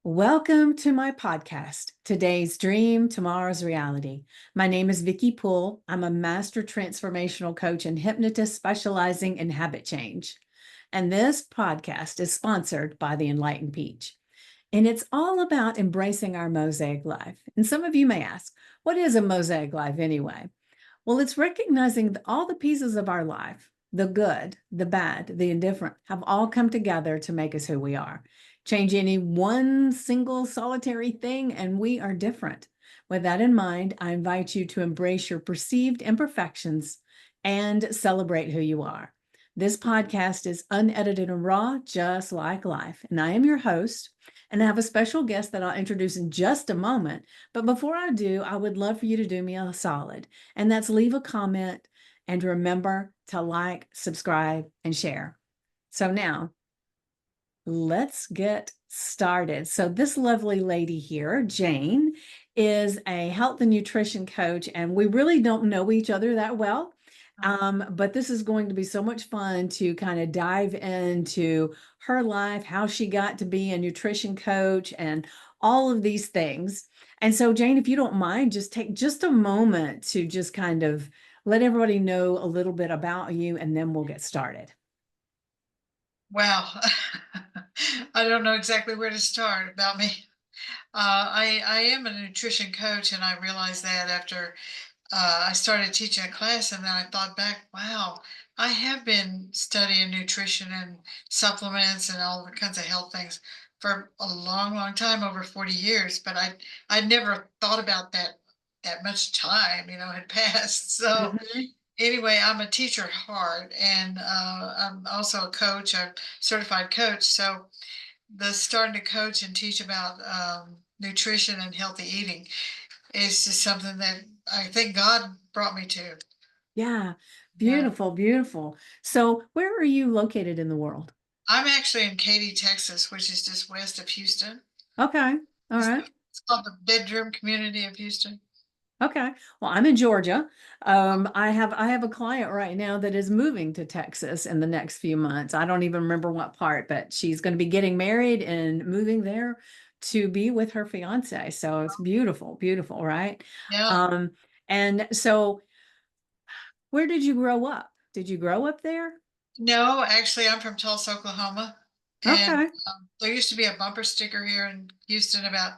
Welcome to my podcast, Today's Dream, Tomorrow's Reality. My name is Vicki Poole. I'm a master transformational coach and hypnotist specializing in habit change. And this podcast is sponsored by the Enlightened Peach. And it's all about embracing our mosaic life. And some of you may ask, what is a mosaic life anyway? Well, it's recognizing that all the pieces of our life, the good, the bad, the indifferent, have all come together to make us who we are. Change any one single solitary thing, and we are different. With that in mind, I invite you to embrace your perceived imperfections and celebrate who you are. This podcast is unedited and raw, just like life. And I am your host, and I have a special guest that I'll introduce in just a moment. But before I do, I would love for you to do me a solid, and that's leave a comment and remember to like, subscribe, and share. So now, let's get started. So this lovely lady here, Jane, is a health and nutrition coach, and we really don't know each other that well. But this is going to be so much fun to kind of dive into her life, how she got to be a nutrition coach, and all of these things. And so, Jane, if you don't mind, just take just a moment to just kind of let everybody know a little bit about you, and then we'll get started. Wow. I don't know exactly where to start about me. I am a nutrition coach, and I realized that after I started teaching a class, and then I thought back, wow, I have been studying nutrition and supplements and all kinds of health things for a long, long time, over 40 years. But I never thought about that much time, had passed. So Mhm. anyway, I'm a teacher at heart, and I'm also a coach, a certified coach. So the starting to coach and teach about nutrition and healthy eating is just something that I think God brought me to. Yeah, Yeah. beautiful, beautiful. So, where are you located in the world? I'm actually in Katy, Texas, which is just west of Houston. Okay, all It's, right. it's called the bedroom community of Houston. Okay. Well, I'm in Georgia. I have a client right now that is moving to Texas in the next few months. I don't even remember what part, but she's going to be getting married and moving there to be with her fiance. So it's beautiful, beautiful, right? Yeah. Um, and so where did you grow up? Did you grow up there? No, actually, I'm from Tulsa, Oklahoma. And Okay. there used to be a bumper sticker here in Houston about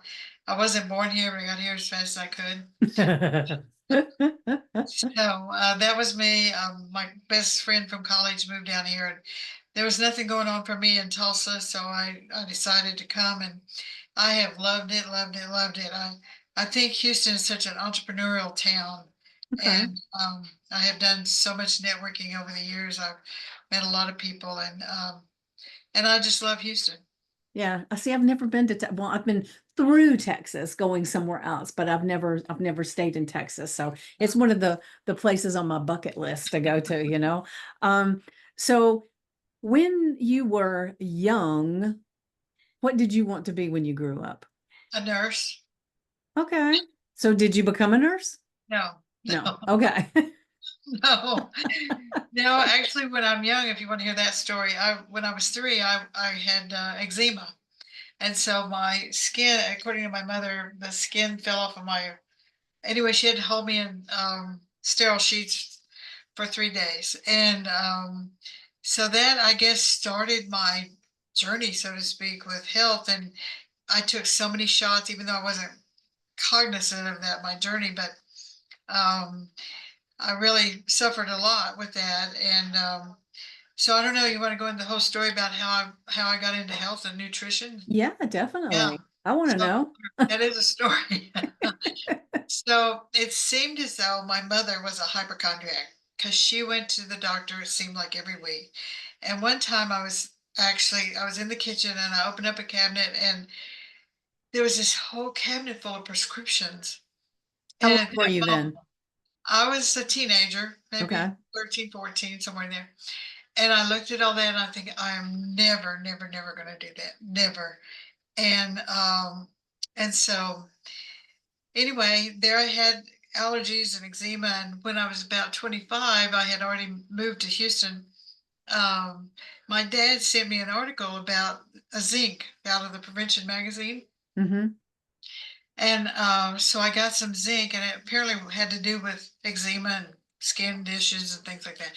I wasn't born here, but I got here as fast as I could. So that was me. My best friend from college moved down here, and there was nothing going on for me in Tulsa, so I decided to come, and I have loved it, loved it, loved it. I think Houston is such an entrepreneurial town, Okay. and I have done so much networking over the years. I've met a lot of people, and I just love Houston. Yeah, I see. I've never been to well, I've been through Texas going somewhere else, but I've never stayed in Texas. So it's one of the places on my bucket list to go to, you know. Um, so when you were young, what did you want to be when you grew up? A nurse? Okay. So did you become a nurse? No, No. no, Okay. no. No, actually, when I'm young, if you want to hear that story, when I was 3, I had eczema, and so my skin, according to my mother, the skin fell off of my. Anyway, she had to hold me in sterile sheets for 3 days, and so that I guess started my journey, so to speak, with health. And I took so many shots, even though I wasn't cognizant of that my journey, but um, I really suffered a lot with that. And so I don't know. You want to go into the whole story about how I got into health and nutrition? Yeah, Yeah. definitely. I want to So know. that is a story. So it seemed as though my mother was a hypochondriac because she went to the doctor, it seemed like every week. And one time I was in the kitchen, and I opened up a cabinet, and there was this whole cabinet full of prescriptions. How old And were you then? I was a teenager, maybe Okay. 13, 14, somewhere in there. And I looked at all that, and I think I am never, never, never going to do that. Never. And so anyway, there I had allergies and eczema. And when I was about 25, I had already moved to Houston. My dad sent me an article about a zinc out of the Prevention magazine. Mm-hmm. And so I got some zinc, and it apparently had to do with eczema and skin dishes and things like that.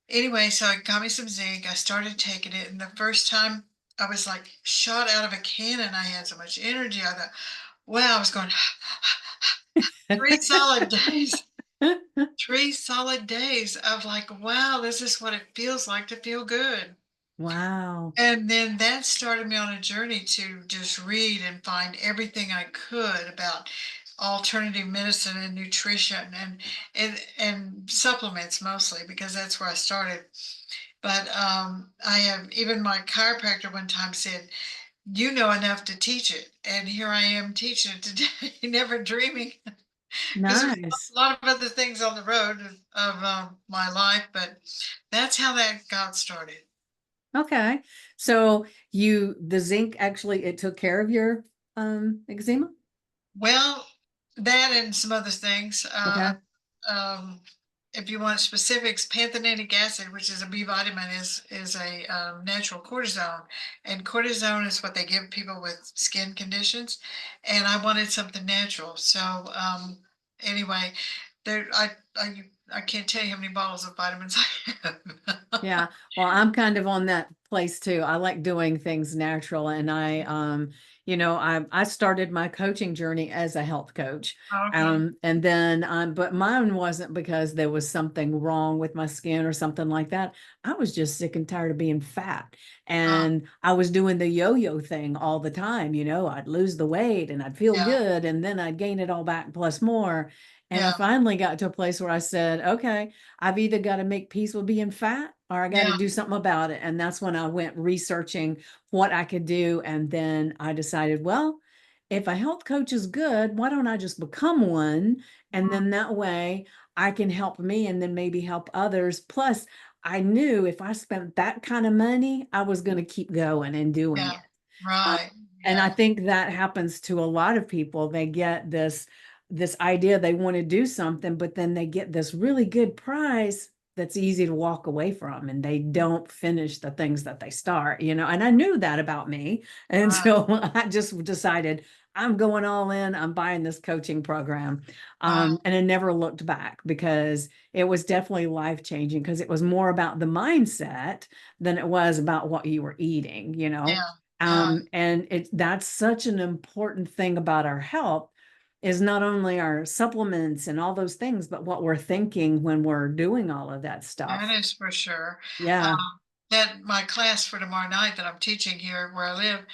Anyway, so I got me some zinc. I started taking it, and the first time I was like shot out of a cannon. I had so much energy. I thought, wow, I was going 3 solid days. 3 solid days of like, wow, this is what it feels like to feel good. Wow. And then that started me on a journey to just read and find everything I could about alternative medicine and nutrition and supplements mostly because that's where I started. But I have even my chiropractor one time said, "You know enough to teach it," and here I am teaching it today, never dreaming because there's Nice. a lot of other things on the road of my life, but that's how that got started. Okay. So the zinc actually, it took care of your eczema? Well, that and some other things. Okay. Um, if you want specifics, pantothenic acid, which is a B vitamin, is a natural cortisone, and cortisone is what they give people with skin conditions. And I wanted something natural, so anyway, there I can't tell you how many bottles of vitamins I have. Yeah. Well, I'm kind of on that place too. I like doing things natural, and I started my coaching journey as a health coach. Okay. And then but mine wasn't because there was something wrong with my skin or something like that. I was just sick and tired of being fat. Uh, And I was doing the yo-yo thing all the time. I'd lose the weight and I'd feel yeah, good, and then I'd gain it all back plus more. And I yeah, finally got to a place where I said, okay, I've either got to make peace with being fat or I got to yeah, do something about it. And that's when I went researching what I could do. And then I decided, well, if a health coach is good, why don't I just become one? And mm, then that way I can help me and then maybe help others. Plus, I knew if I spent that kind of money, I was going to keep going and doing yeah, it. Uh, right, and I yeah, think that happens to a lot of people. They get this idea they want to do something, but then they get this really good price that's easy to walk away from, and they don't finish the things that they start. And I knew that about me. And right, so I just decided I'm going all in. I'm buying this coaching program. wow, And I never looked back because it was definitely life changing because it was more about the mindset than it was about what you were eating. yeah, yeah. And that's such an important thing about our health is not only our supplements and all those things, but what we're thinking when we're doing all of that That stuff. is for sure. Yeah. That my class for tomorrow night that I'm teaching here where I live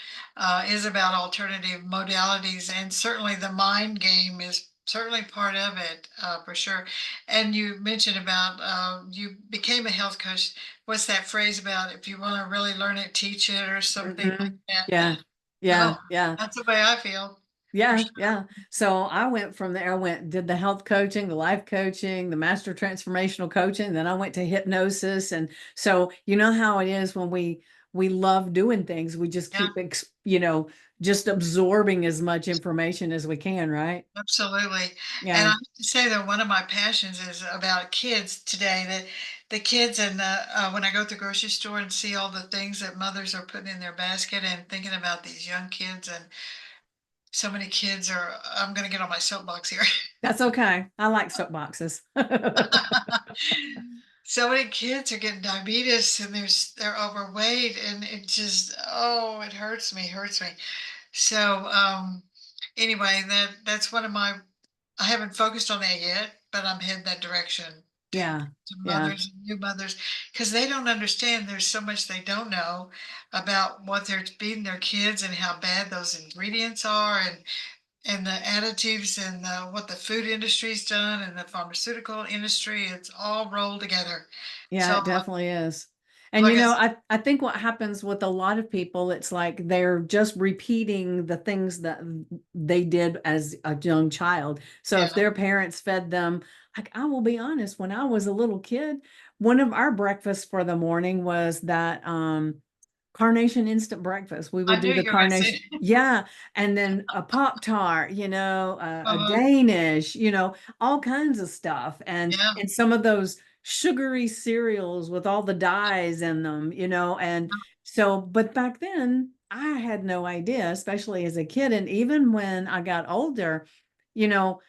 is about alternative modalities, and certainly the mind game is certainly part of it for sure. And you mentioned about you became a health coach. What's that phrase about if you want to really learn it, teach it, or something Hmm. like that? Yeah. Yeah. Oh, Yeah. that's the way I feel for Yeah, sure. yeah. So I went from there, did the health coaching, the life coaching, the master transformational coaching, then I went to hypnosis. And so you know how it is when we love doing things, we just Yeah. keep just absorbing as much information as we can, right? Absolutely. And I Yeah. have to say that one of my passions is about kids today. That the kids and when I go to the grocery store and see all the things that mothers are putting in their basket and thinking about these young kids, and so many kids are, I'm going to get on my soapbox here. That's okay. I like soapboxes. So many kids are getting diabetes and they're overweight, and it just, oh, it hurts me. So anyway, that's one of my, I haven't focused on that yet, but I'm heading that direction Yeah. to Yeah. mothers and new mothers because they don't understand. There's so much they don't know about what they're feeding their kids and how bad those ingredients are, and the additives and what the food industry's done and the pharmaceutical industry. It's all rolled together. Yeah, So, it definitely is. And like I said, I think what happens with a lot of people, it's like they're just repeating the things that they did as a young child. So if yeah, their parents fed them, like I will be honest, when I was a little kid, one of our breakfasts for the morning was that carnation instant breakfast. We would I knew do the you were going to say, carnation, yeah, and then a Pop Tart, a uh, Danish, all kinds of stuff, and yeah, some of those sugary cereals with all the dyes in them, and So, but back then I had no idea, especially as a kid. And even when I got older, you know,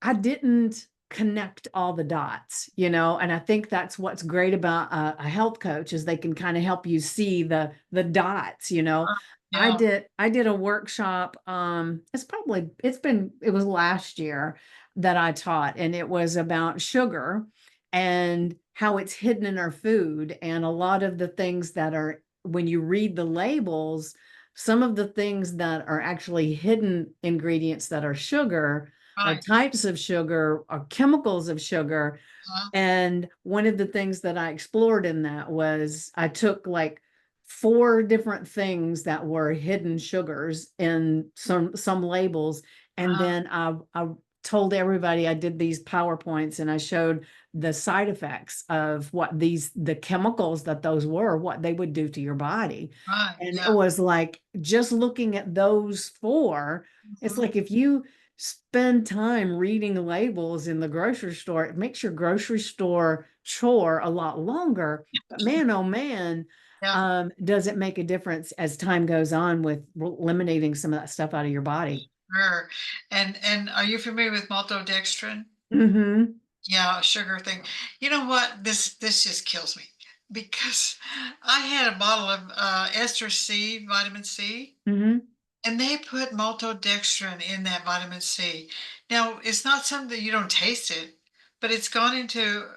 I didn't connect all the dots, and I think that's what's great about a health coach is they can kind of help you see the dots. Yeah, I did a workshop. It was last year that I taught, and it was about sugar and how it's hidden in our food, and a lot of the things that are, when you read the labels, some of the things that are actually hidden ingredients that are sugar or right. types of sugar or chemicals of sugar. Uh-huh. And one of the things that I explored in that was I took like four different things that were hidden sugars in some labels. And Uh-huh. then I told everybody, I did these PowerPoints and I showed the side effects of what the chemicals that those were, what they would do to your body. Right. And it Yeah. was like just looking at those four, it's Mhm. like if you spend time reading labels in the grocery store, it makes your grocery store chore a lot longer. But man, oh man, Yeah. does it make a difference as time goes on with eliminating some of that stuff out of your body? Sure. And are you familiar with maltodextrin? Mm-hmm. Yeah, sugar thing. You know what? This just kills me because I had a bottle of ester C, vitamin C, Mm-hmm. and they put maltodextrin in that vitamin C. Now, it's not something that you don't taste it, but it's gone into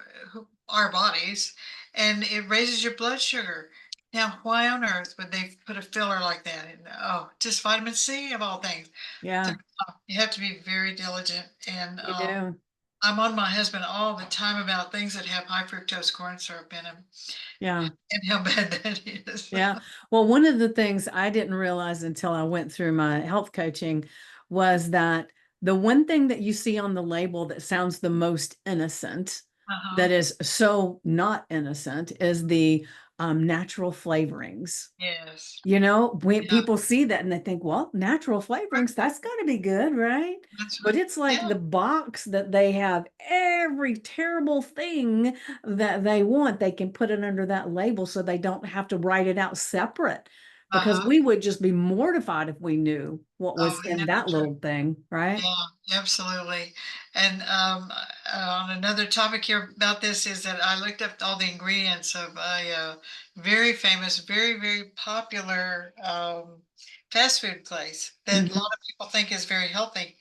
our bodies and it raises your blood sugar. Now, why on earth would they put a filler like that in? Oh, just vitamin C of all things. So, Yeah, you have to be very diligent. And you do. I'm on my husband all the time about things that have high fructose corn syrup in them Yeah. and how bad that is. Yeah. Well, one of the things I didn't realize until I went through my health coaching was that the one thing that you see on the label that sounds the most innocent, Uh-huh. that is so not innocent, is the natural flavorings. Yes. When Yeah. people see that and they think, well, natural Right. flavorings, that's got to be good, right? That's But right. it's like Yeah. the box that they have every terrible thing that they want, they can put it under that label so they don't have to write it out separate. Because Uh-huh. we would just be mortified if we knew what Oh, was in yeah, that sure. little thing, right? Yeah, absolutely. And on another topic here about this is that I looked up all the ingredients of a very famous, very, very popular fast food place that a Mhm. lot of people think is very healthy.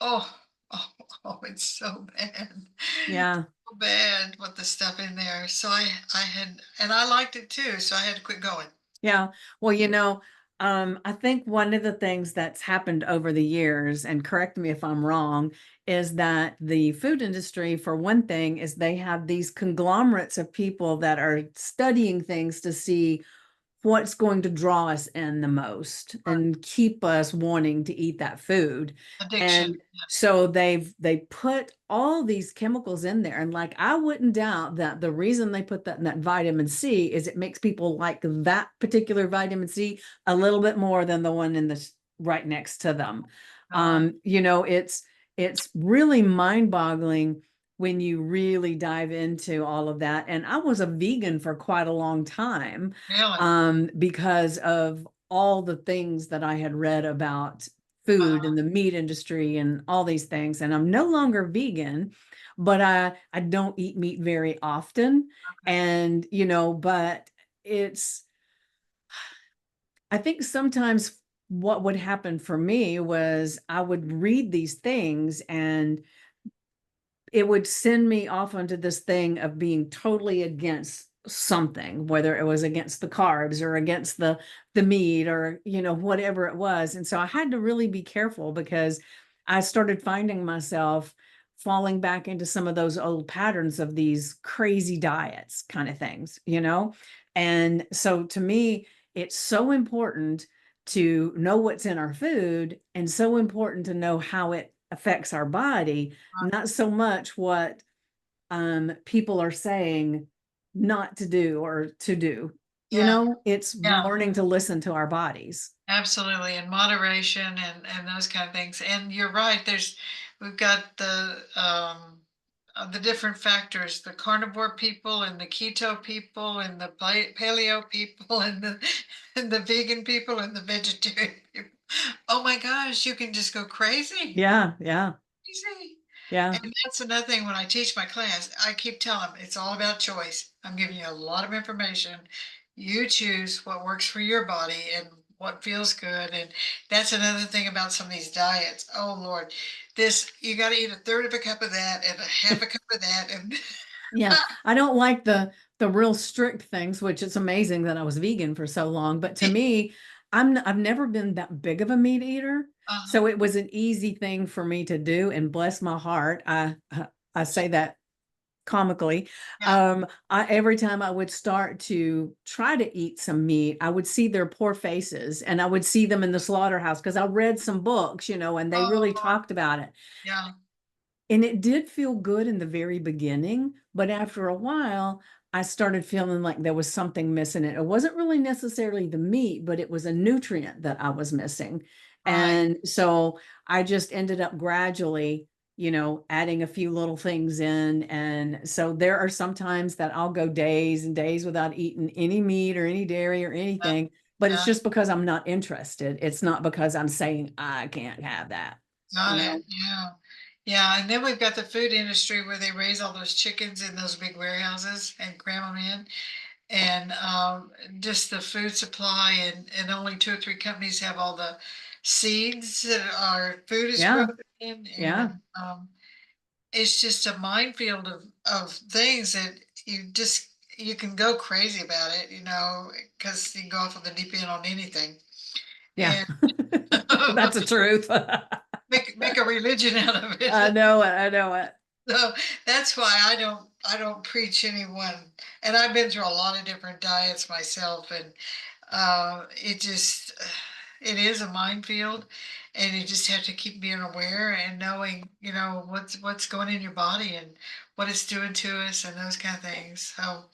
Oh, oh, oh, it's so bad. Yeah. So bad what the stuff in there. So I had, and I liked it too, so I had to quit going. Yeah. Well, I think one of the things that's happened over the years, and correct me if I'm wrong, is that the food industry, for one thing, is they have these conglomerates of people that are studying things to see what's going to draw us in the most Right. and keep us wanting to eat that food. Addiction. And so they put all these chemicals in there. And like I wouldn't doubt that the reason they put that in that vitamin C is it makes people like that particular vitamin C a little bit more than the one in the right next to them. Uh, It's really mind-boggling when you really dive into all of that. And I was a vegan for quite a long time, really. because of all the things that I had read about food Uh, and the meat industry and all these things. And I'm no longer vegan, but I don't eat meat very often. okay. And, but it's, I think sometimes what would happen for me was I would read these things and it would send me off onto this thing of being totally against something, whether it was against the carbs or against the meat or whatever it was. And so I had to really be careful because I started finding myself falling back into some of those old patterns of these crazy diets kind of things. And so to me, it's so important to know what's in our food and so important to know how it affects our body, not so much what people are saying not to do or to do. Yeah. It's Yeah. learning to listen to our bodies. Absolutely, in moderation and those kind of things. And you're right. We've got the the different factors, the carnivore people and the keto people and the paleo people and the and the vegan people and the vegetarian people. Oh my gosh, you can just go crazy. Yeah, yeah, Crazy. yeah, And that's another thing when I teach my class, I keep telling them it's all about choice. I'm giving you a lot of information. You choose what works for your body and what feels good. And that's another thing about some of these diets. Oh Lord, this you got to eat a third of a cup of that and a half a cup of that. And yeah. I don't like the real strict things, which it's amazing that I was vegan for so long. But to me, I've never been that big of a meat eater, uh, so it was an easy thing for me to do. And bless my heart, I say that comically. yeah. Every time I would start to try to eat some meat, I would see their poor faces, and I would see them in the slaughterhouse because I read some books, and they really Oh, talked about it. yeah. And it did feel good in the very beginning, but after a while, I started feeling like there was something missing. It wasn't really necessarily the meat, but it was a nutrient that I was missing. Right. And so I just ended up gradually, adding a few little things in. And so there are some times that I'll go days and days without eating any meat or any dairy or Yeah. anything, but it's Yeah. just because I'm not interested. It's not because I'm saying I can't have that, you Got it. know? Yeah. Yeah. And then we've got the food industry where they raise all those chickens in those big warehouses and cram them in. And just the food supply, and only two or three companies have all the seeds that our food is grown Yeah. in. Yeah. And it's just a minefield of things that you can go crazy about it, because you can go off of the deep end on anything. Yeah. And That's the truth. make a religion out of I it. know it. I know it. So that's why I don't preach anyone. And I've been through a lot of different diets myself, and it is a minefield, and you just have to keep being aware and knowing, what's going in your body and what it's doing to us and those kind of things. So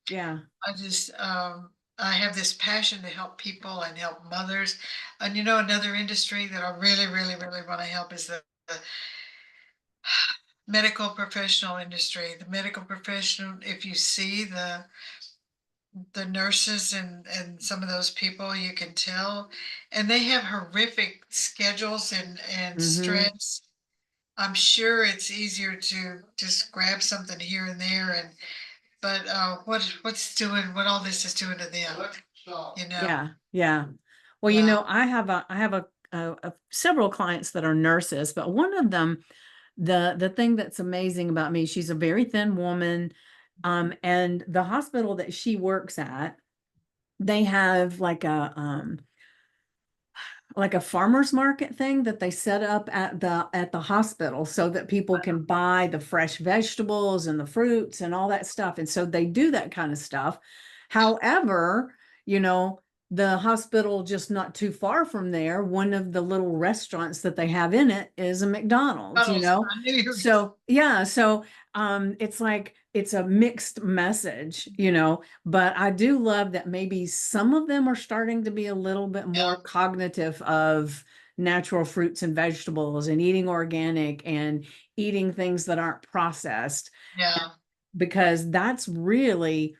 Yeah. I just I have this passion to help people and help mothers. And another industry that I really, really, really want to help is the medical professional industry. The medical professional, if you see the nurses and some of those people, you can tell, and they have horrific schedules and Hmm. stress. I'm sure it's easier to just grab something here and there, but what all this is doing to them, you know? Yeah. Yeah. Well, Yeah, I have several clients that are nurses, but one of them, the thing that's amazing about me, she's a very thin woman. And the hospital that she works at, they have like a farmer's market thing that they set up at the hospital so that people can buy the fresh vegetables and the fruits and all that stuff. And so they do that kind of stuff. However, you know, the hospital just not too far from there, one of the little restaurants that they have in it is a McDonald's, you puddles. know. I knew you were gonna. So yeah, so it's like it's a mixed message, but I do love that maybe some of them are starting to be a little bit more Yeah, cognitive of natural fruits and vegetables and eating organic and eating things that aren't processed, yeah. because that's really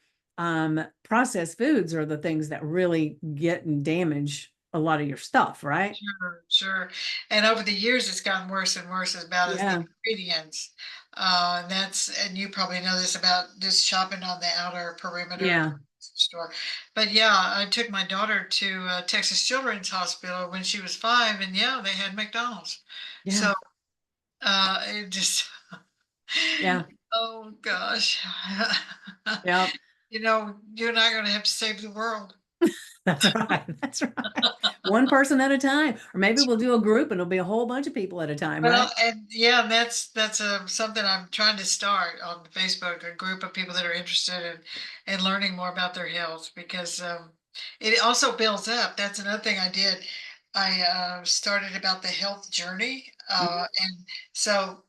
processed foods are the things that really get and damage a lot of your stuff, right? Sure, sure. And over the years, it's gotten worse and worse about as the Yeah. ingredients. And you probably know this about just shopping on the outer perimeter of the Yeah. store. But yeah, I took my daughter to Texas Children's Hospital when she was 5, and yeah, they had McDonald's. Yeah. So it just, Yeah. oh gosh. Yeah. You're not going to have to save the world. That's right. That's right. One person at a time. Or maybe we'll do a group and it'll be a whole bunch of people at a time, right? Well, and yeah, and that's something I'm trying to start on Facebook, a group of people that are interested in learning more about their health, because it also builds up. That's another thing I did. I started about the health journey, Mhm. and so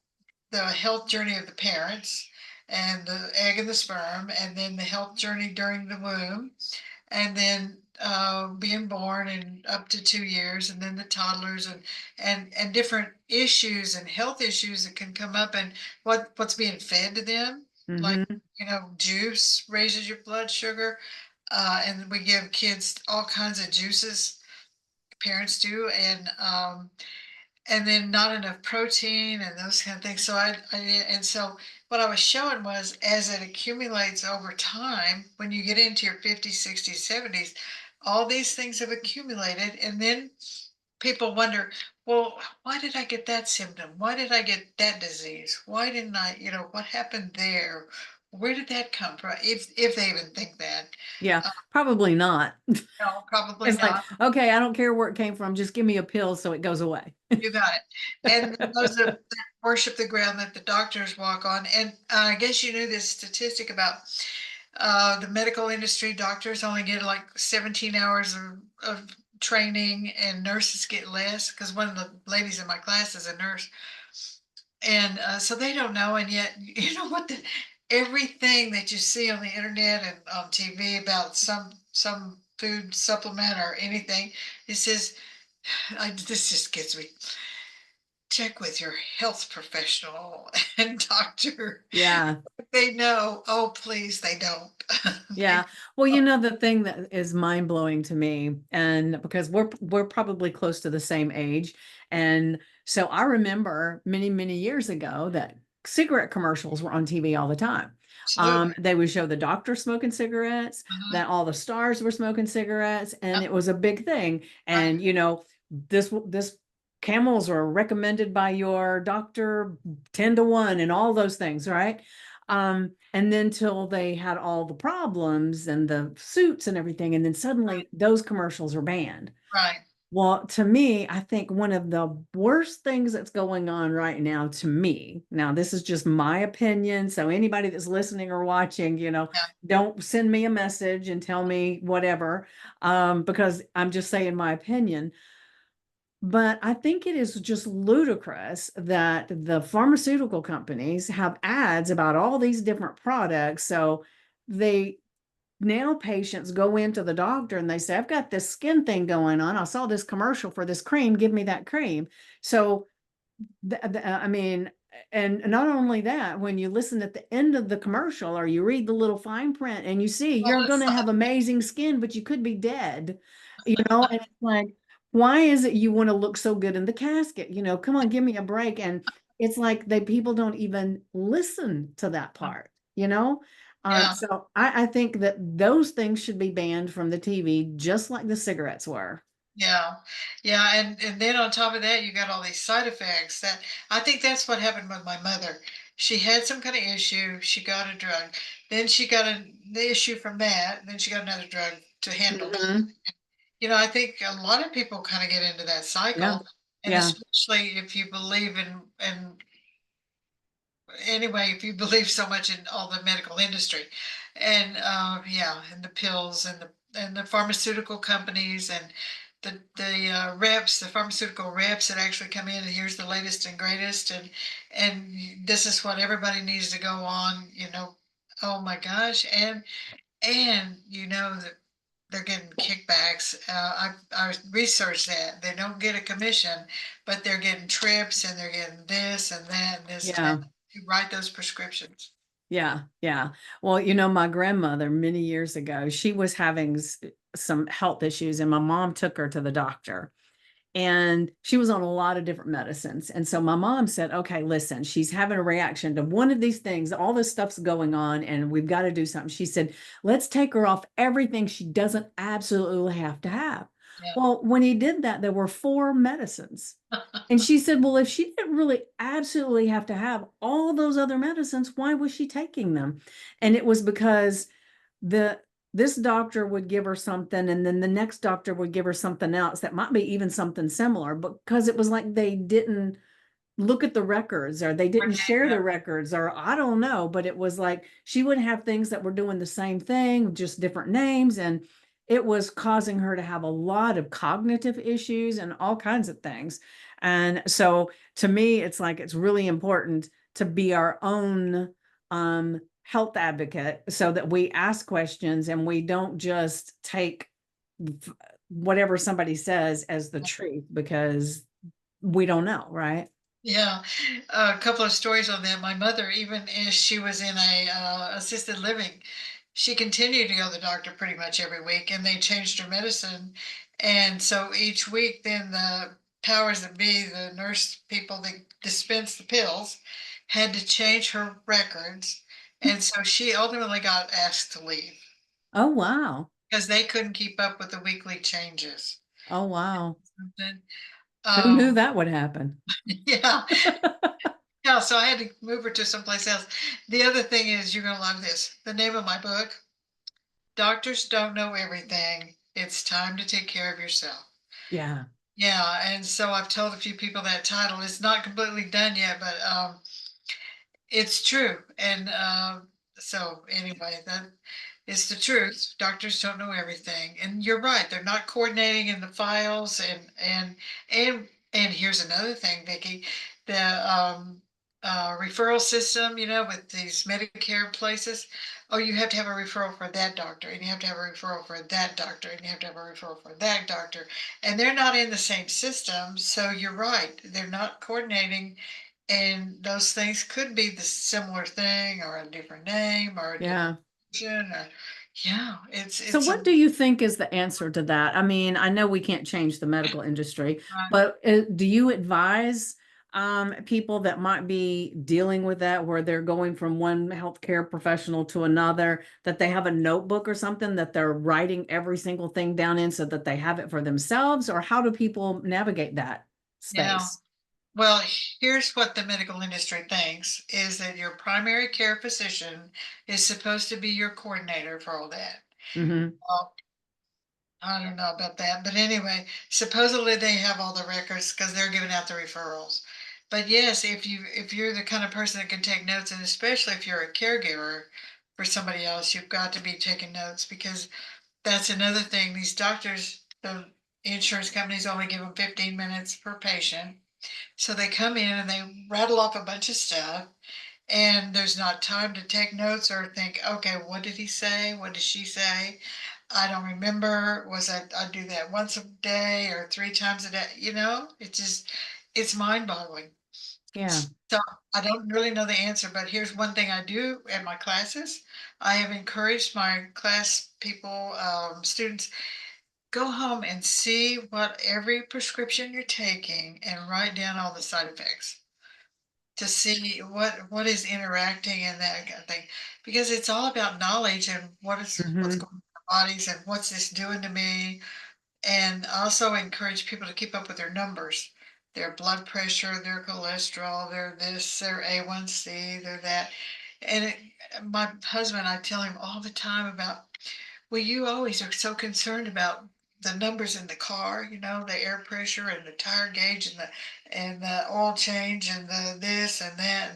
the health journey of the parents, and the egg and the sperm, and then the health journey during the womb, and then being born and up to 2 years, and then the toddlers and different issues and health issues that can come up, and what's being fed to them. Like, Mm-hmm. juice raises your blood sugar, and we give kids all kinds of juices, parents do, and then not enough protein and those kind of things. So and so what I was showing was, as it accumulates over time, when you get into your 50s, 60s, 70s, all these things have accumulated. And then people wonder, well, why did I get that symptom? Why did I get that disease? Why didn't I, what happened there? Where did that come from? If they even think that. Yeah, Uh, probably not. no, probably It's like, not. okay, I don't care where it came from. Just give me a pill so it goes away. You got it. And then those that worship the ground that the doctors walk on. And I guess you knew this statistic about the medical industry. Doctors only get like 17 hours of training, and nurses get less, because one of the ladies in my class is a nurse. And so they don't know. And yet, you know what? Everything that you see on the internet and on TV about some food supplement or anything, it says, this just gets me, check with your health professional and doctor. Yeah. They know. Oh, please, they don't. Yeah. Well, the thing that is mind blowing to me, and because we're probably close to the same age. And so I remember many, many years ago that cigarette commercials were on TV all the time. Absolutely. They would show the doctor smoking cigarettes, Mhm. that all the stars were smoking cigarettes, and Yep, it was a big thing. right, And this camels are recommended by your doctor 10 to 1 and all those things, right? And then till they had all the problems and the suits and everything, and then right, suddenly those commercials are banned. right. Well, to me, I think one of the worst things that's going on right now, to me, now this is just my opinion. So anybody that's listening or watching, Yeah, don't send me a message and tell me whatever, because I'm just saying my opinion. But I think it is just ludicrous that the pharmaceutical companies have ads about all these different products. So they now patients go into the doctor and they say, I've got this skin thing going on. I saw this commercial for this cream. Give me that cream. So, I mean, and not only that, when you listen at the end of the commercial or you read the little fine print and you see all you're this going to have stuff. amazing skin, but you could be dead, and it's like, why is it you want to look so good in the casket? Come on, give me a break. And it's like people don't even listen to that part, you know? Yeah, So I think that those things should be banned from the TV, just like the cigarettes were. yeah, yeah. And then on top of that, you got all these side effects. That I think that's what happened with my mother. She had some kind of issue. She got a drug. Then she got the issue from that. Then she got another drug to handle that. Mhm. I think a lot of people kind of get into that Yeah. cycle, and Yeah. especially if you believe in anyway, if you believe so much in all the medical industry, and yeah, and the pills and the pharmaceutical companies and the reps, the pharmaceutical reps that actually come in, and here's the latest and greatest, and this is what everybody needs to go on. Oh my gosh, and that they're getting kickbacks. I researched that they don't get a commission, but they're getting trips, and they're getting this and that and this and that Yeah. to write those prescriptions. Yeah, yeah. Well, my grandmother many years ago, she was having some health issues, and my mom took her to the doctor. And she was on a lot of different medicines. And so my mom said, okay, listen, she's having a reaction to one of these things. All this stuff's going on, and we've got to do something. She said, let's take her off everything she doesn't absolutely have to have. Yeah, Well, when he did that, there were 4 medicines. And she said, well, if she didn't really absolutely have to have all those other medicines, why was she taking them? And it was because the this doctor would give her something, and then the next doctor would give her something else that might be even something similar, because it was like they didn't look at the records, or they didn't share the records, or I don't know, but it was like she would have things that were doing the same thing, just different names, and it was causing her to have a lot of cognitive issues and all kinds of things. And so to me, it's like it's really important to be our own health advocate, so that we ask questions and we don't just take whatever somebody says as the truth because we don't know, right? Yeah, a couple of stories on that. My mother, even as she was in a assisted living, she continued to go to the doctor pretty much every week, and they changed her medicine. And so each week, then the powers that be, the nurse people that dispense the pills, had to change her records, and so she ultimately got asked to leave Oh, wow. because they couldn't keep up with the weekly changes. Oh, wow. Something. Who knew Um, that would happen? yeah, yeah, so I had to move her to someplace else. The other thing is, you're gonna love this. The name of my book, Doctors Don't Know Everything. It's time to take care of yourself. Yeah. Yeah, and so I've told a few people that title. It's not completely done yet, but it's true. And so anyway, that is the truth. Doctors don't know everything. And you're right, they're not coordinating in the files and here's another thing, Vicki, the referral system, with these Medicare places. Oh, you have to have a referral for that doctor, and you have to have a referral for that doctor, and you have to have a referral for that doctor. And they're not in the same system. So you're right, they're not coordinating, and those things could be the similar thing or a different name or a different Yeah. function or yeah, it's So, it's a what do you think is the answer to that? I mean, I know we can't change the medical industry, but do you advise people that might be dealing with that, where they're going from one healthcare professional to another, that they have a notebook or something that they're writing every single thing down in so that they have it for themselves? Or how do people navigate that yeah. space? Well, here's what the medical industry thinks is that your primary care physician is supposed to be your coordinator for all that. Hmm. Well, I don't know about that, but anyway, supposedly they have all the records because they're giving out the referrals. But yes, if you're the kind of person that can take notes, and especially if you're a caregiver for somebody else, you've got to be taking notes because that's another thing. These doctors, the insurance companies only give them 15 minutes per patient. So they come in and they rattle off a bunch of stuff, and there's not time to take notes or think, okay, what did he say? What did she say? I don't remember. I do that once a day or 3 times a day? It's mind boggling. Yeah. So I don't really know the answer, but here's one thing I do at my classes. I have encouraged my class people, students, go home and see what every prescription you're taking and write down all the side effects to see what is interacting and that kind of thing. Because it's all about knowledge and what's Hmm. going on in our bodies and what's this doing to me. And also encourage people to keep up with their numbers, their blood pressure, their cholesterol, their this, their A1C, their that. And my husband, I tell him all the time about, well, you always are so concerned about the numbers in the car, the air pressure and the tire gauge and the oil change and the this and that.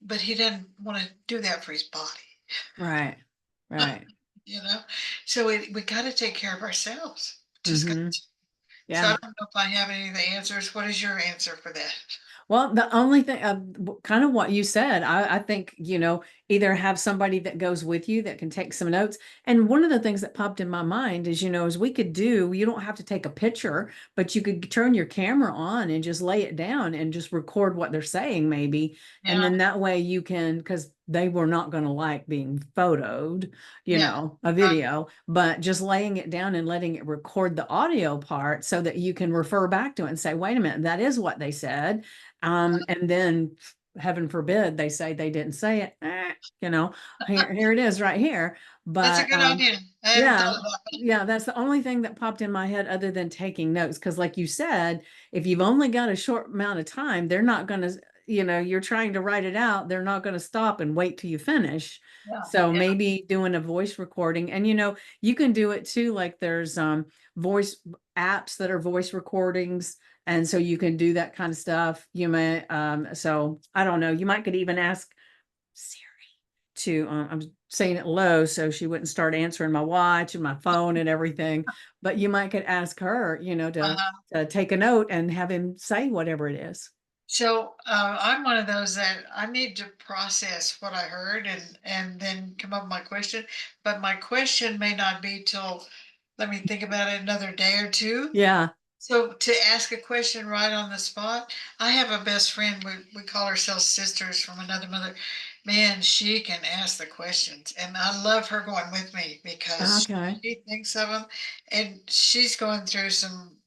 But he doesn't want to do that for his body, Right. Right. you know. So we got to take care of ourselves. Just got Hmm. to. So I Yeah. don't know if I have any of the answers. What is your answer for that? Well, the only thing, kind of what you said, I think, either have somebody that goes with you that can take some notes. And one of the things that popped in my mind is, is we could you don't have to take a picture, but you could turn your camera on and just lay it down and just record what they're saying, maybe. And Yeah, then that way you can, because they were not going to like being photoed, yeah, a video, but just laying it down and letting it record the audio part so that you can refer back to it and say, wait a minute, that is what they said. And then heaven forbid they say they didn't say it, here it is right here. that's a But good idea. I hadn't thought yeah, of that. yeah, that's the only thing that popped in my head other than taking notes. Because like you said, if you've only got a short amount of time, they're not going to, you're trying to write it out, they're not going to stop and wait till you finish. Yeah, So yeah, maybe doing a voice recording, and you can do it too, like there's voice apps that are voice recordings, and so you can do that kind of stuff. You may so I don't know, you might could even ask Siri to I'm saying it low so she wouldn't start answering my watch and my phone and everything, but you might could ask her, uh-huh. to take a note and have him say whatever it is. So I'm one of those that I need to process what I heard and then come up with my question. But my question may not be till let me think about it another day or two. Yeah. So to ask a question right on the spot, I have a best friend. We call ourselves sisters from another mother. Man, she can ask the questions, and I love her going with me because Okay. she thinks of them, and she's going through some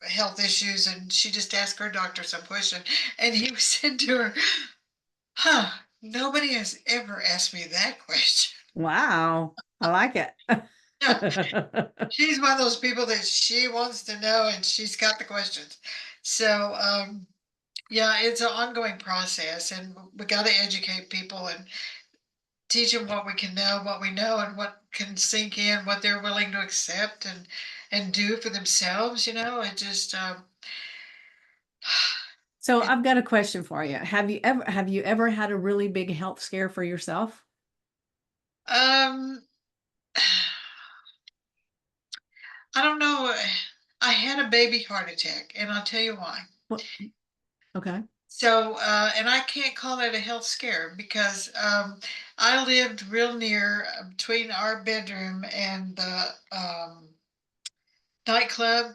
health issues, and she just asked her doctor some question, and he said to her, "Huh, nobody has ever asked me that question." Wow. I like it. Yeah, she's one of those people that she wants to know, and she's got the questions. So, yeah, it's an ongoing process, and we got to educate people and teach them what we can know, what we know, and what can sink in, what they're willing to accept and do for themselves. It just So I've got a question for you. Have you ever had a really big health scare for yourself? um, I don't know. I had a baby heart attack, and I'll tell you why. What? Okay. So, and I can't call it a health scare because I lived real near between our bedroom and the nightclub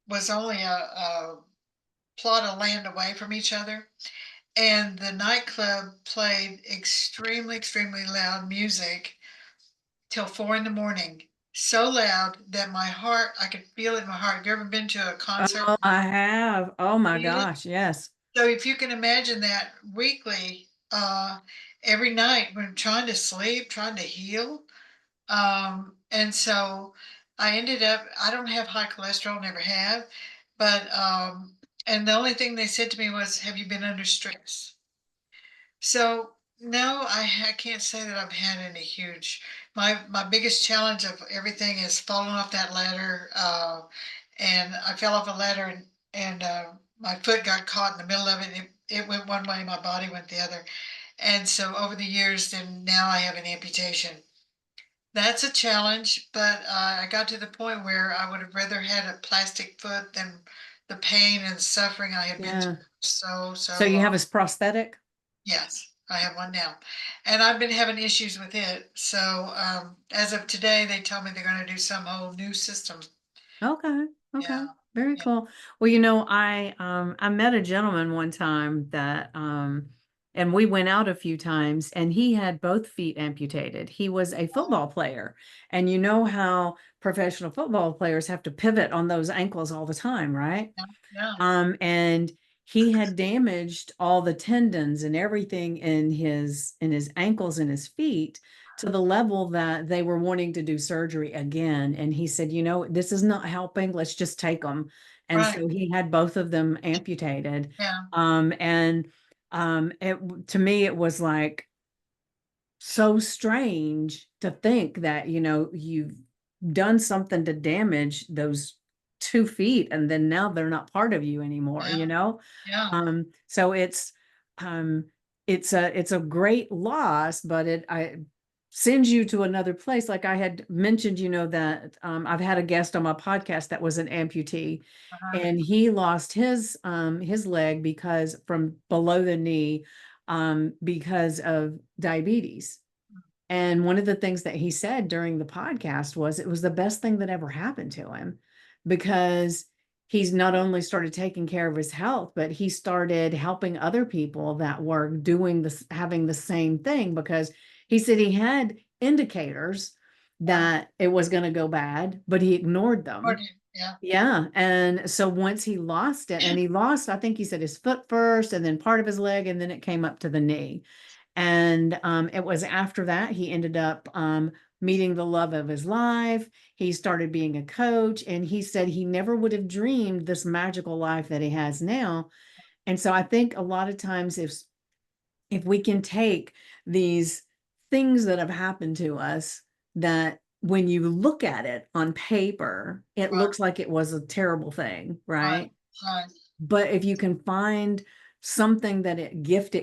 was only a plot of land away from each other. And the nightclub played extremely, extremely loud music till 4 in the morning. So loud that my heart, I could feel it in my heart. Have you ever been to a concert? Oh, I have. Oh my Feel it? gosh, yes. So if you can imagine that weekly, every night when trying to sleep, trying to heal. And so I ended up, I don't have high cholesterol, never have, but, and the only thing they said to me was, have you been under stress? So no, I can't say that I've had any huge, my biggest challenge of everything is falling off that ladder. And I fell off a ladder and my foot got caught in the middle of it. It went one way, my body went the other. And so over the years, then now I have an amputation. That's a challenge, but I got to the point where I would have rather had a plastic foot than the pain and suffering I had been through Yeah. so, So so you have long. a prosthetic? Yes, I have one now. And I've been having issues with it. So as of today, they tell me they're going to do some whole new system. Okay. Okay. Yeah. Very Yeah. cool. Well, I met a gentleman one time that and we went out a few times and he had both feet amputated. He was a football player. And you know how professional football players have to pivot on those ankles all the time, right? Yeah. Yeah. And he had damaged all the tendons and everything in his ankles and his feet to the level that they were wanting to do surgery again. And he said, this is not helping. Let's just take them. And Right. so he had both of them amputated. Yeah. And to me, it was like so strange to think that, you've done something to damage those 2 feet and then now they're not part of you anymore, Yeah. Yeah. so um it's a great loss, but I sends you to another place. Like I had mentioned, that I've had a guest on my podcast that was an amputee, Uh-huh. and he lost his leg because from below the knee because of diabetes. And one of the things that he said during the podcast was it was the best thing that ever happened to him, because he's not only started taking care of his health, but he started helping other people that were doing this, having the same thing, because he said he had indicators Yeah. that it was going to go bad, but he ignored Or them. yeah. Yeah. And so once he lost it, and he lost, I think he said his foot first and then part of his leg, and then it came up to the knee. And it was after that he ended up meeting the love of his life. He started being a coach, and he said he never would have dreamed this magical life that he has now. And so I think a lot of times if we can take these things that have happened to us, that when you look at it on paper, it Right. looks like it was a terrible thing, Right. right? Right. But if you can find something that it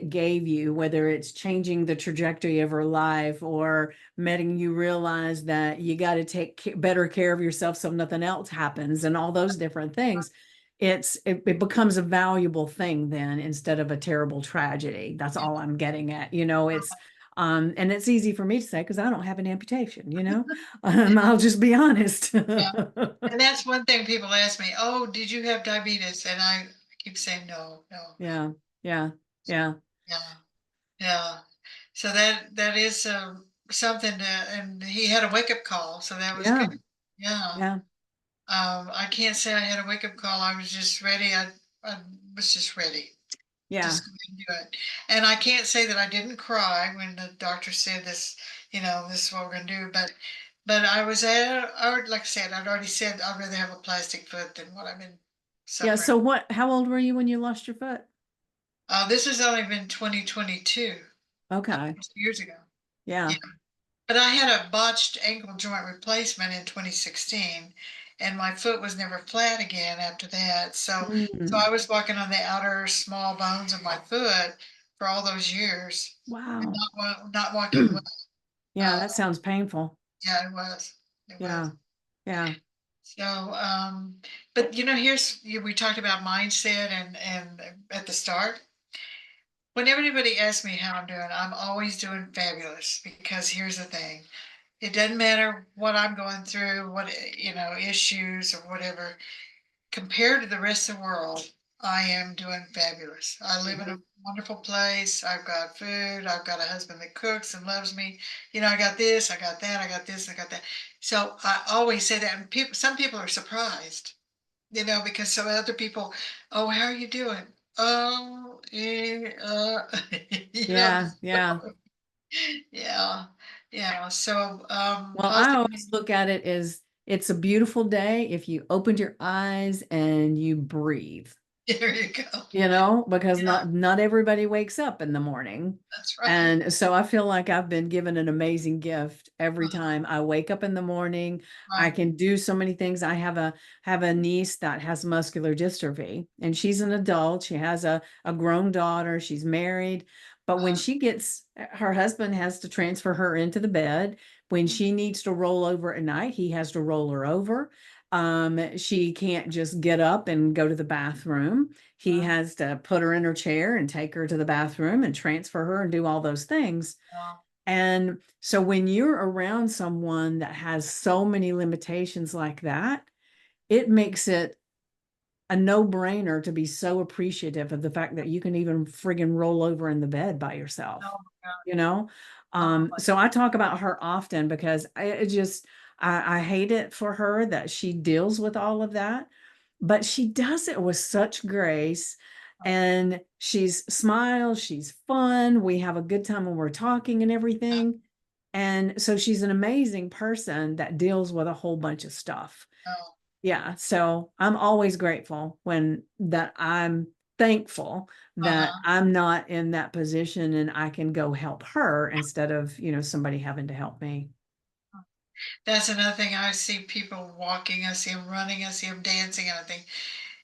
gave you, whether it's changing the trajectory of her life or making you realize that you got to take better care of yourself so nothing else happens and all those different things, it becomes a valuable thing then instead of a terrible tragedy. That's all I'm getting at. It's And it's easy for me to say because I don't have an amputation, I'll just be honest. Yeah. And that's one thing people ask me, oh, did you have diabetes? And I keep saying, no, no. Yeah, yeah, yeah, Yeah, yeah. So that is something to, and he had a wake up call, so that was yeah, good. Yeah. yeah, I can't say I had a wake up call. I was just ready. I was just ready. yeah, Just go ahead and do it. And I can't say that I didn't cry when the doctor said this, this is what we're gonna do. But I was like I said, I'd already said I'd rather have a plastic foot than what I've been yeah. suffering. So how old were you when you lost your foot? This has only been 2022, Okay. 2 years ago. Yeah. Yeah. But I had a botched ankle joint replacement in 2016, and my foot was never flat again after that. So Mm. I was walking on the outer small bones of my foot for all those years, and Wow. not walking well. Yeah, Uh, that sounds painful. yeah, it was. It was. Yeah. Yeah. So, but we talked about mindset and at the start. When everybody asks me how I'm doing, I'm always doing fabulous because here's the thing. It doesn't matter what I'm going through, what, issues or whatever. Compared to the rest of the world, I am doing fabulous. I live in a Mhm. wonderful place. I've got food. I've got a husband that cooks and loves me. I got this, I got that, I got this, I got that. So I always say that, and some people are surprised, because some other people, oh, how are you doing? Oh, Yeah. Yeah. so, yeah, yeah. So, Well, I positive. always look at it as it's a beautiful day if you opened your eyes and you breathe. There you go. Because Yeah, not everybody wakes up in the morning. that's right. And so I feel like I've been given an amazing gift every Uh, time I wake up in the morning. I right. can do so many things. I have a niece that has muscular dystrophy, and she's an adult. She has a grown daughter. She's married. But when Uh, she gets her husband has to transfer her into the bed. When she needs to roll over at night, he has to roll her over. She can't just get up and go to the bathroom. He uh, has to put her in her chair and take her to the bathroom and transfer her and do all those things. uh, And so when you're around someone that has so many limitations like that, it makes it a no-brainer to be so appreciative of the fact that you can even friggin' roll over in the bed by yourself, oh my God. you know? Oh So I talk about her often because I hate it for her that she deals with all of that, but she does it with such grace. And she's smiles, she's fun. We have a good time when we're talking and my everything. And so she's an amazing person that deals with a whole bunch of stuff. God. Oh, Yeah, so I'm always grateful when that I'm thankful that uh-huh. I'm not in that position and I can go help her instead of, somebody having to help me. That's another thing. I see people walking, I see them running, I see them dancing, and I think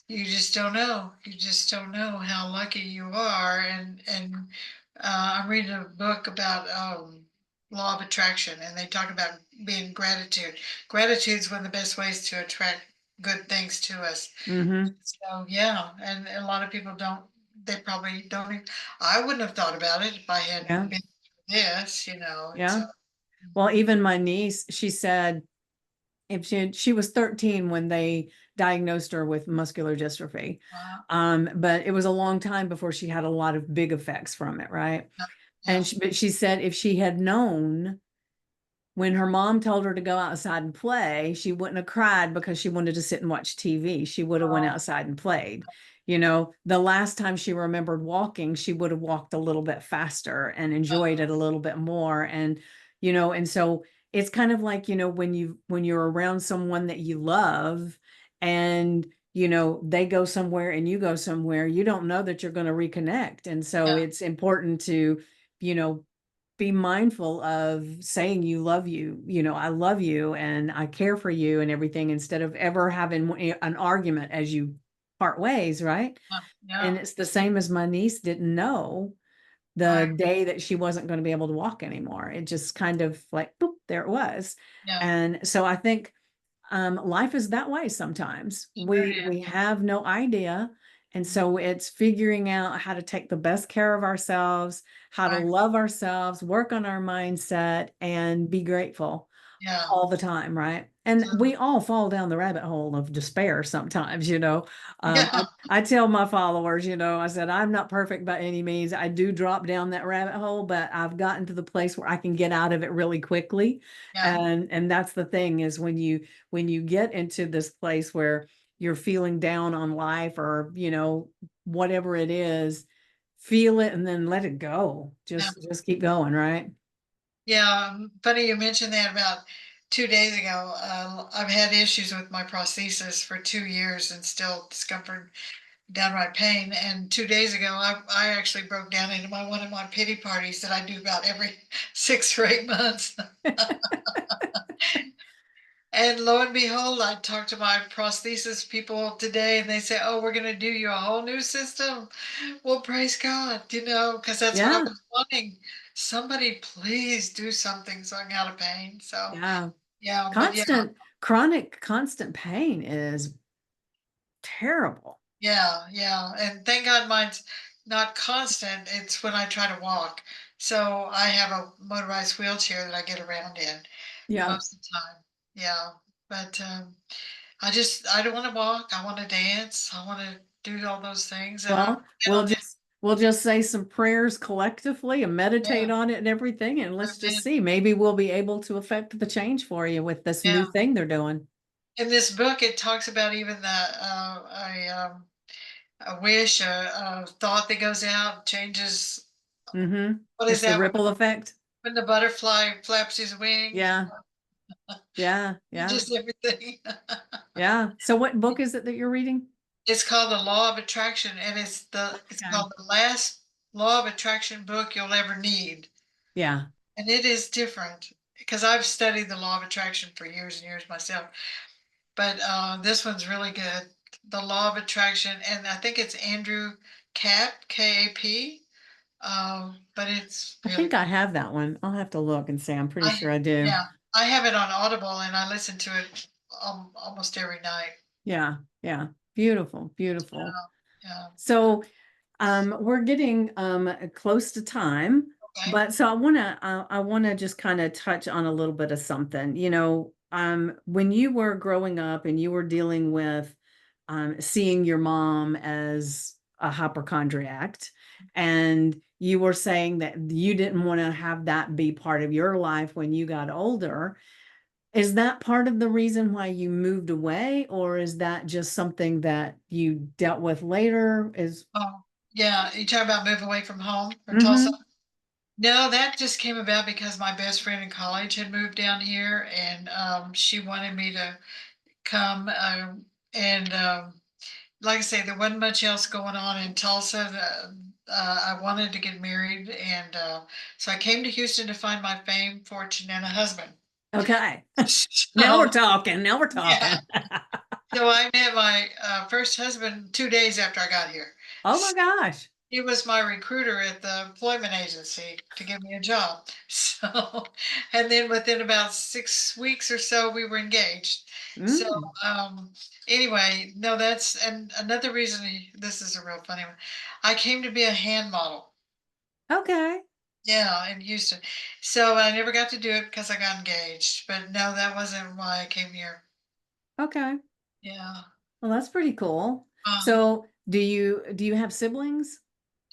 you just don't know. You just don't know how lucky you are. And I'm reading a book about law of attraction, and they talk about being gratitude. Gratitude is one of the best ways to attract good things to us. Mm-hmm. So yeah, and a lot of people don't. They probably don't. I wouldn't have thought about it if I hadn't Yeah, been through this. And yeah. so. Well, even my niece, she said if she was 13 when they diagnosed her with muscular dystrophy. uh, But it was a long time before she had a lot of big effects from it, right? yeah. But she said if she had known when her mom told her to go outside and play, she wouldn't have cried because she wanted to sit and watch TV. She would have went Oh, outside and played. The last time she remembered walking, she would have walked a little bit faster and enjoyed it a little bit more. And so it's kind of like, when you're around someone that you love and they go somewhere and you go somewhere, you don't know that you're going to reconnect. And so yeah. it's important to, you know, be mindful of saying I love you and I care for you and everything instead of ever having an argument as you part ways, right? Yeah. And Yeah. it's the same as my niece didn't know the Right. day that she wasn't going to be able to walk anymore. It just kind of like, boop, there it was. Yeah. And so I think life is that way sometimes. Sure We is. we have no idea, And so it's figuring out how to take the best care of ourselves, how to Right. love ourselves, work on our mindset, and be grateful Yeah. all the time, right? And So, we all fall down the rabbit hole of despair sometimes, you know. yeah. I tell my followers, you know, I said, I'm not perfect by any means. I do drop down that rabbit hole, but I've gotten to the place where I can get out of it really quickly. Yeah. And that's the thing is when you get into this place where you're feeling down on life or, you know, whatever it is, feel it and then let it go. Yeah. Just keep going, right? Yeah. Funny you mentioned that about 2 days ago. I've had issues with my prosthesis for 2 years and still discomfort, downright pain. And 2 days ago, I actually broke down into one of my pity parties that I do about every 6 or 8 months. And lo and behold, I talked to my prosthesis people today, and they say, "Oh, we're going to do you a whole new system." Well, praise God, because that's what I Yeah. was wanting. Somebody, please do something so I can get out of pain. So, Yeah. yeah, but yeah, Chronic constant pain is terrible. yeah, yeah. And thank God mine's not constant. It's when I try to walk. So I have a motorized wheelchair that I get around in Yeah. most of the time. Yeah, but I don't want to walk. I want to dance. I want to do all those things. And I'm Well, down there. we'll just say some prayers collectively and Yeah, meditate on it and everything, and let's I've just been, see. Maybe we'll be able to affect the change for you with this new yeah. thing they're doing. In this book, it talks about even a wish, a thought that goes out changes. Mm-hmm. What is It's the that ripple effect. when the butterfly flaps his wings? Yeah. Yeah. Yeah. Just everything. Yeah. So what book is it that you're reading? It's called The Law of Attraction, and it's Okay. called the last law of attraction book you'll ever need. Yeah. And it is different because I've studied the law of attraction for years and years myself. But this one's really good. The Law of Attraction, and I think it's Andrew Kap, Kap. But it's I really think good. I have that one. I'll have to look and see. I'm pretty I sure I do. Yeah, I have it on Audible, and I listen to it almost every night. Yeah. Yeah. Beautiful. Beautiful. Yeah, yeah. So we're getting close to time, Okay. but so I want to just kind of touch on a little bit of something. You know, when you were growing up and you were dealing with seeing your mom as a hypochondriac, and you were saying that you didn't want to have that be part of your life when you got older. Is that part of the reason why you moved away, or is that just something that you dealt with later? Is Oh, yeah. You talk about move away from home from Tulsa. Mm-hmm. No, that just came about because my best friend in college had moved down here, and she wanted me to come. And Like I say, there wasn't much else going on in Tulsa. I wanted to get married, and so I came to Houston to find my fame, fortune, and a husband. Okay. Now we're So talking. Now we're yeah, talking. so I met my first husband 2 days after I got here. Oh my gosh. He was my recruiter at the employment agency to give me a job. So, and then within about 6 weeks or so, we were engaged. So, Mm. um, anyway, no, and another reason this is a real funny one. I came to be a hand model. Okay. Yeah, in Houston. So I never got to do it because I got engaged. But no, that wasn't why I came here. Okay. Yeah. Well, that's pretty cool. Um, So, do you have siblings?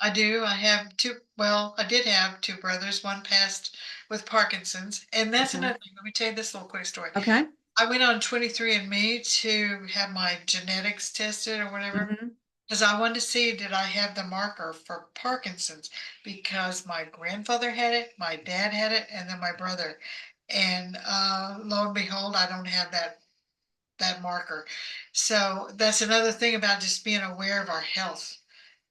I do. I have well, I did have two brothers. One passed with Parkinson's. And that's Okay. another thing. Let me tell you this little quick story. Okay. I went on 23andMe to have my genetics tested or whatever Hmm. because I wanted to see did I have the marker for Parkinson's because my grandfather had it, my dad had it, and then my brother. And lo and behold, I don't have that marker. So that's another thing about just being aware of our health.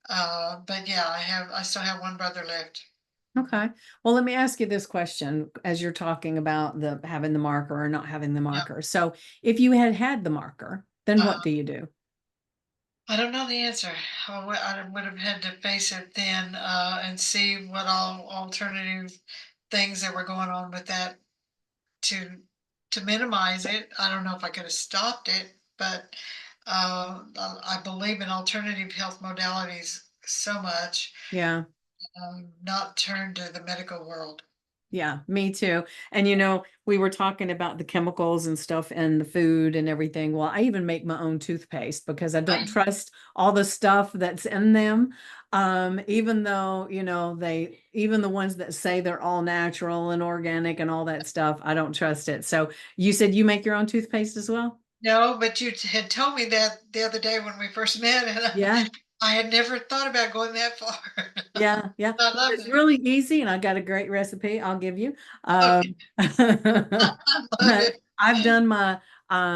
But yeah, I still have one brother left. Okay. Well, let me ask you this question as you're talking about the having the marker or not having the Yeah. marker. So, if you had had the marker, then what Uh, do you do? I don't know the answer. I would have had to face it then and see what all alternative things that were going on with that to to minimize it. I don't know if I could have stopped it, but I believe in alternative health modalities so much, Yeah. not turn to the medical world. Yeah, me too. And we were talking about the chemicals and stuff and the food and everything. Well, I even make my own toothpaste because I don't I trust all the stuff that's in them. Even though, even the ones that say they're all natural and organic and all that stuff, I don't trust it. So you said you make your own toothpaste as well? No, but you had told me that the other day when we first met, and Yeah. I had never thought about going that far. Yeah, yeah. I Well, love it's it. really easy, and I got a great recipe I'll give you. Okay, I love But it. I've done my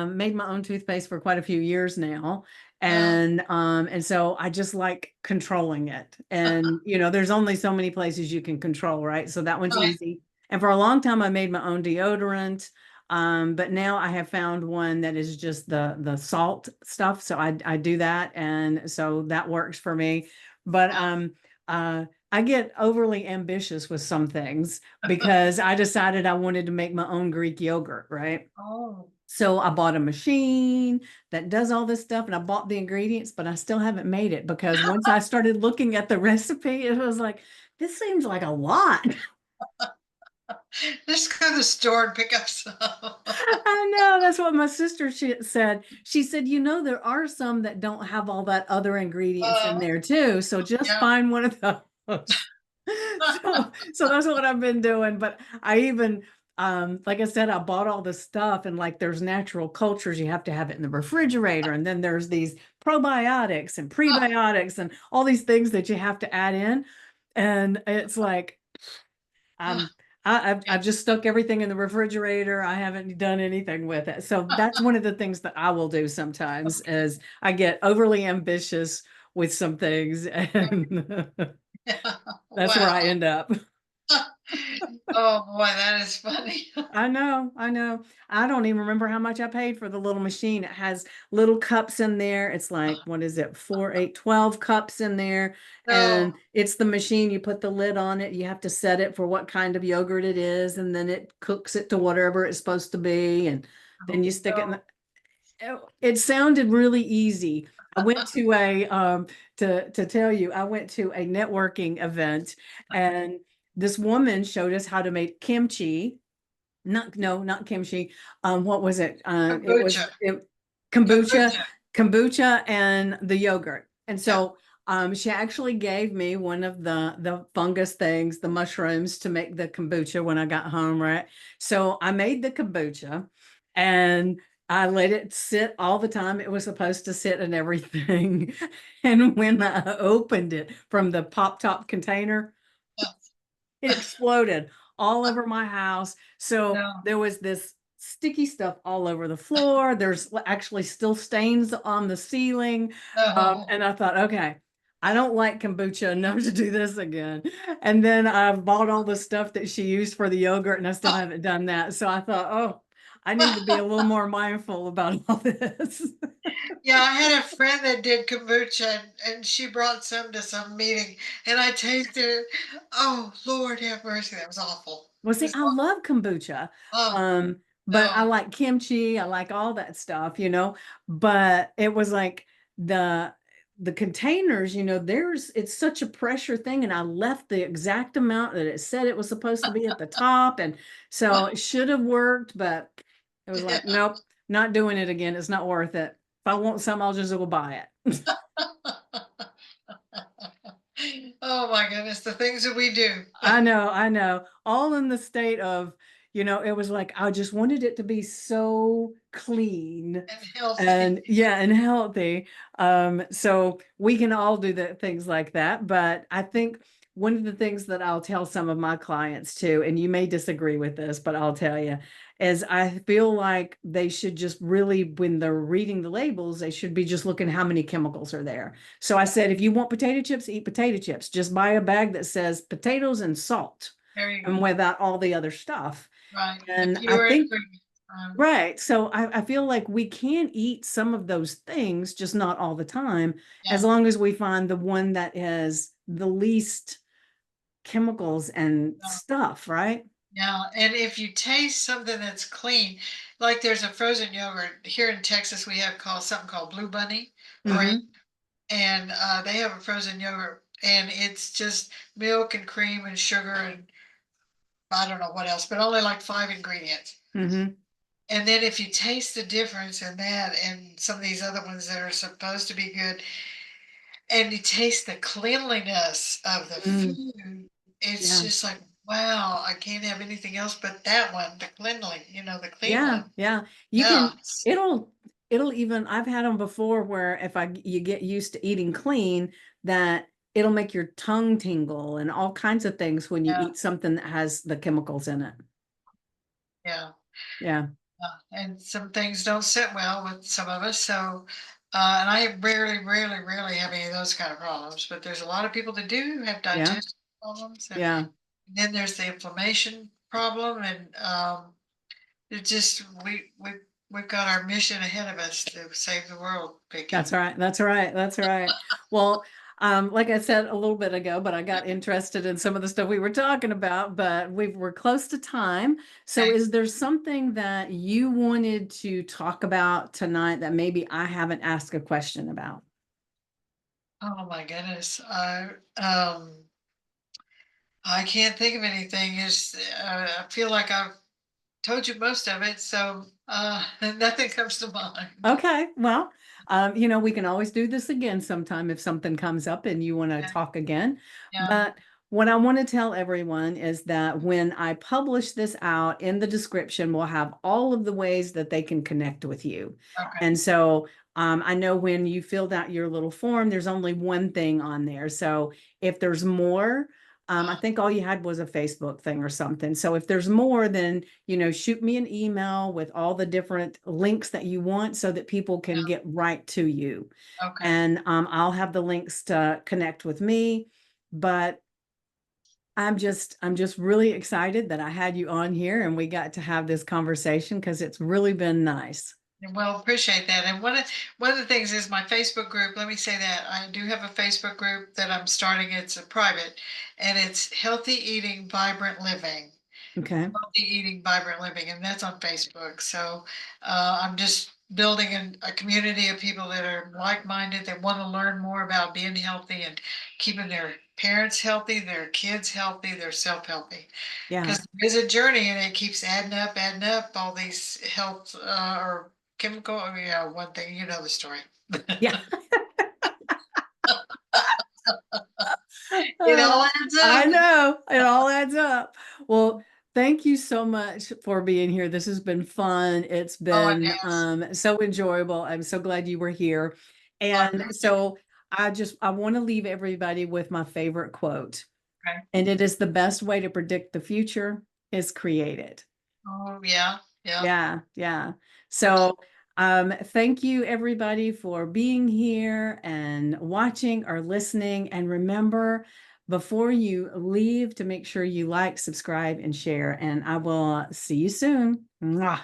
made my own toothpaste for quite a few years now. Uh, And so I just like controlling it. And there's only so many places you can control, right? So that one's right. easy. And for a long time I made my own deodorant. But now I have found one that is just the salt stuff. So I do that, and so that works for me. But I get overly ambitious with some things because I decided I wanted to make my own Greek yogurt, right? Oh, So I bought a machine that does all this stuff, and I bought the ingredients, but I still haven't made it because once I started looking at the recipe, it was like, this seems like a lot. just go to the store and pick up some. I know, that's what my sister said. She said, there are some that don't have all that other ingredients in Uh, there too. So just yeah. find one of those. So that's what I've been doing. But I even, like I said, I bought all the stuff, and like there's natural cultures, you have to have it in the refrigerator. And then there's these probiotics and prebiotics and all these things that you have to add in. And it's like, um, I've just stuck everything in the refrigerator. I haven't done anything with it. So that's one of the things that I will do sometimes is I get overly ambitious with some things, and that's where I Wow. end up. Oh boy, that is funny. I know, I know. I don't even remember how much I paid for the little machine. It has little cups in there. It's like, what is it? 4, 8, 12 cups in there. And No. it's the machine. You put the lid on it. You have to set it for what kind of yogurt it is. And then it cooks it to whatever it's supposed to be. And then Oh, you stick it in no. the, it sounded really easy. I went to a to tell you, I went to a networking event, and this woman showed us how to make kimchi. Not no, not kimchi. What was it? It Kombucha. was kombucha, Kombucha. kombucha, and the yogurt. And Yeah. so she actually gave me one of the fungus things, the mushrooms, to make the kombucha when I got home, right? So I made the kombucha, and I let it sit all the time it was supposed to sit and everything. And when I opened it from the pop top container, Yeah. it exploded all over my house. So No. there was this sticky stuff all over the floor. There's actually still stains on the ceiling. No. And I thought, okay, I don't like kombucha enough to do this again. And then I bought all the stuff that she used for the yogurt, and I still haven't done that. So I thought, oh, I need to be a little more mindful about all this. Yeah, I had a friend that did kombucha, and she brought some to some meeting, and I tasted it. Oh, Lord have mercy, that was awful. Well, It see, was I love kombucha. oh, Um, but I no. like kimchi, I like all that stuff, but it was like the the containers, there's it's such a pressure thing, and I left the exact amount that it said it was supposed to be at the top, and so it should have worked, but it was Yeah. like, nope, not doing it again. It's not worth it. If I want some, I'll just go buy it. Oh my goodness, the things that we do. I know, I know. All in the state of, it was like I just wanted it to be so clean And healthy. and yeah, and healthy. So we can all do the things like that. But I think one of the things that I'll tell some of my clients too, and you may disagree with this, but I'll tell you, is I feel like they should just really, when they're reading the labels, they should be just looking how many chemicals are there. So I said, if you want potato chips, eat potato chips. Just buy a bag that says potatoes and salt, There you and go. without all the other stuff. Right. The And I fewer think, ingredients. right. So I feel like we can eat some of those things, just not all the time, as Yeah. long as we find the one that has the least chemicals and Yeah. stuff, right? Yeah. And if you taste something that's clean, like there's a frozen yogurt here in Texas. We have something called Blue Bunny brand, Mm-hmm. and they have a frozen yogurt, and it's just milk and cream and sugar and I don't know what else, but only like 5 ingredients. Mm-hmm. And then if you taste the difference in that and some of these other ones that are supposed to be good, and you taste the cleanliness of the Mm, food, it's yeah. just like, wow, I can't have anything else but that one, the the clean Yeah. one. Yeah. You Yeah. can, it'll, it'll even, I've had them before where if you get used to eating clean, that it'll make your tongue tingle and all kinds of things when you Yeah. eat something that has the chemicals in it. Yeah. Yeah. And some things don't sit well with some of us. So, and I rarely have any of those kind of problems. But there's a lot of people that do have Yeah. digestive problems, and Yeah. then there's the inflammation problem, and it just we've got our mission ahead of us to save the world, That's Vicky. right. That's right. That's right. Well, like I said a little bit ago, but I got interested in some of the stuff we were talking about, but we're close to time. So Okay. is there something that you wanted to talk about tonight that maybe I haven't asked a question about? Oh my goodness. I can't think of anything. I feel like I've told you most of it, so nothing comes to mind. Okay, well, we can always do this again sometime if something comes up and you want to Yeah. talk again. Yeah. But what I want to tell everyone is that when I publish this out in the description, we'll have all of the ways that they can connect with you. Okay. And so I know when you filled out your little form, there's only one thing on there. So if there's more, I think all you had was a Facebook thing or something. So if there's more, then shoot me an email with all the different links that you want so that people can get right to you. Okay. And I'll have the links to connect with me. But I'm just really excited that I had you on here and we got to have this conversation because it's really been nice. Well, appreciate that. And one of the things is my Facebook group. Let me say that I do have a Facebook group that I'm starting. It's a private, and it's Healthy Eating, Vibrant Living. Okay. Healthy Eating, Vibrant Living, and that's on Facebook. So I'm just building a community of people that are like-minded, that want to learn more about being healthy and keeping their parents healthy, their kids healthy, their self healthy. Yeah. Because there's a journey and it keeps adding up, all these health or chemical, one thing, you know the story. Yeah. It Uh, all adds I up. know it all adds up. Well, thank you so much for being here. This has been fun. It's Oh, it been has. so enjoyable. I'm so glad you were here. Well, I And appreciate it. so I want to leave everybody with my favorite quote. Okay. And it is the best way to predict the future is create it. Oh, yeah, yeah, Yeah, yeah. So, absolutely. thank you everybody for being here and watching or listening. And remember, before you leave, to make sure you like, subscribe, and share. And I will see you soon. Mwah.